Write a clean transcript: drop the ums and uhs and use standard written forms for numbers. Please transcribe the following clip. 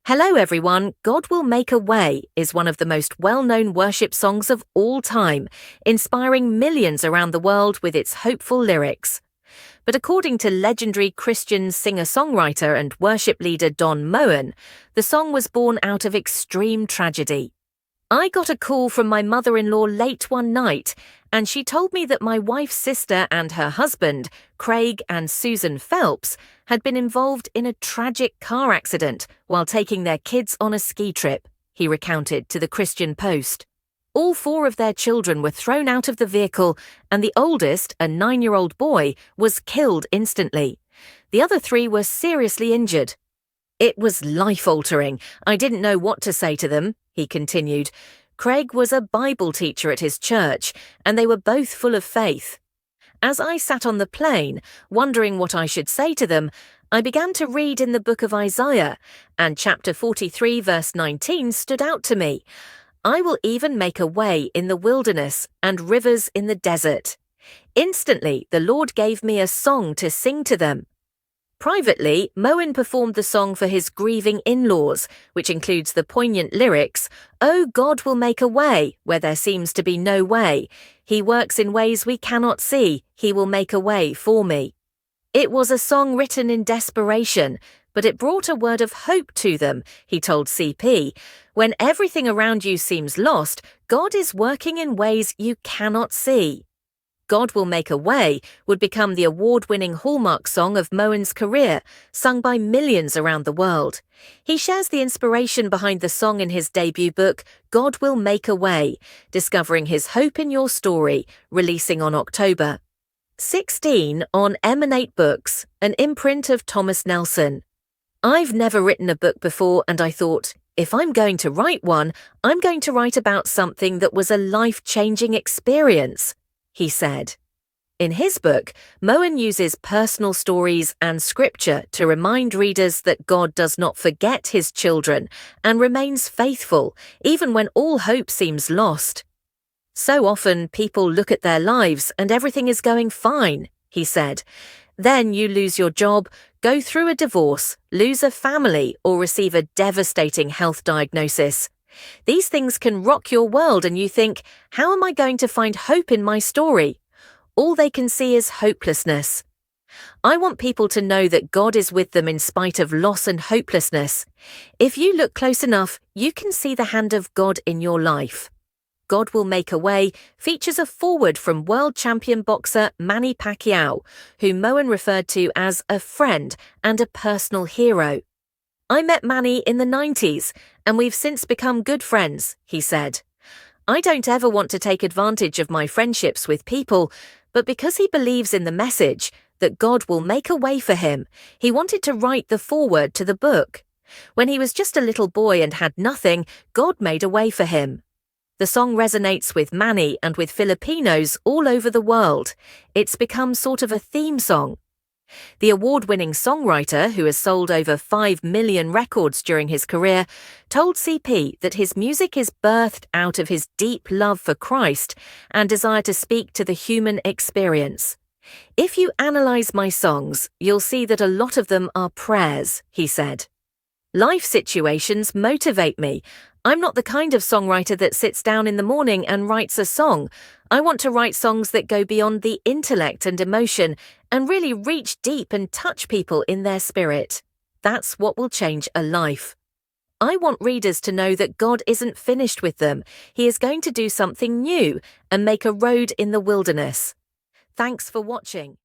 Hello everyone, God Will Make a Way is one of the most well-known worship songs of all time, inspiring millions around the world with its hopeful lyrics. But according to legendary Christian singer-songwriter and worship leader Moen, the song was born out of extreme tragedy. I got a call from my mother-in-law late one night, and she told me that my wife's sister and her husband, Craig and Susan Phelps, had been involved in a tragic car accident while taking their kids on a ski trip, he recounted to the Christian Post. All four of their children were thrown out of the vehicle, and the oldest, a 9-year-old boy, was killed instantly. The other three were seriously injured. It was life-altering. I didn't know what to say to them, he continued. Craig was a Bible teacher at his church, and they were both full of faith. As I sat on the plane, wondering what I should say to them, I began to read in the book of Isaiah, and chapter 43 verse 19 stood out to me. I will even make a way in the wilderness and rivers in the desert. Instantly, the Lord gave me a song to sing to them. Privately, Moen performed the song for his grieving in-laws, which includes the poignant lyrics, "Oh, God will make a way where there seems to be no way. He works in ways we cannot see. He will make a way for me." It was a song written in desperation, but it brought a word of hope to them, he told CP. When everything around you seems lost, God is working in ways you cannot see. God Will Make a Way would become the award-winning hallmark song of Moen's career, sung by millions around the world. He shares the inspiration behind the song in his debut book, God Will Make a Way, Discovering His Hope in Your Story, releasing on October 16 on Emanate Books, an imprint of Thomas Nelson. I've never written a book before, and I thought, if I'm going to write one, I'm going to write about something that was a life-changing experience, he said. In his book, Moen uses personal stories and scripture to remind readers that God does not forget his children and remains faithful, even when all hope seems lost. So often, people look at their lives and everything is going fine, he said. Then you lose your job, go through a divorce, lose a family, or receive a devastating health diagnosis. These things can rock your world and you think, how am I going to find hope in my story? All they can see is hopelessness. I want people to know that God is with them in spite of loss and hopelessness. If you look close enough, you can see the hand of God in your life. God Will Make a Way features a foreword from world champion boxer Manny Pacquiao, who Moen referred to as a friend and a personal hero. I met Manny in the 90s, and we've since become good friends, he said. I don't ever want to take advantage of my friendships with people, but because he believes in the message that God will make a way for him, he wanted to write the foreword to the book. When he was just a little boy and had nothing, God made a way for him. The song resonates with Manny and with Filipinos all over the world. It's become sort of a theme song. The award-winning songwriter, who has sold over 5 million records during his career, told CP that his music is birthed out of his deep love for Christ and desire to speak to the human experience. If you analyze my songs, you'll see that a lot of them are prayers, he said. Life situations motivate me. I'm not the kind of songwriter that sits down in the morning and writes a song. I want to write songs that go beyond the intellect and emotion and really reach deep and touch people in their spirit. That's what will change a life. I want readers to know that God isn't finished with them. He is going to do something new and make a road in the wilderness. Thanks for watching.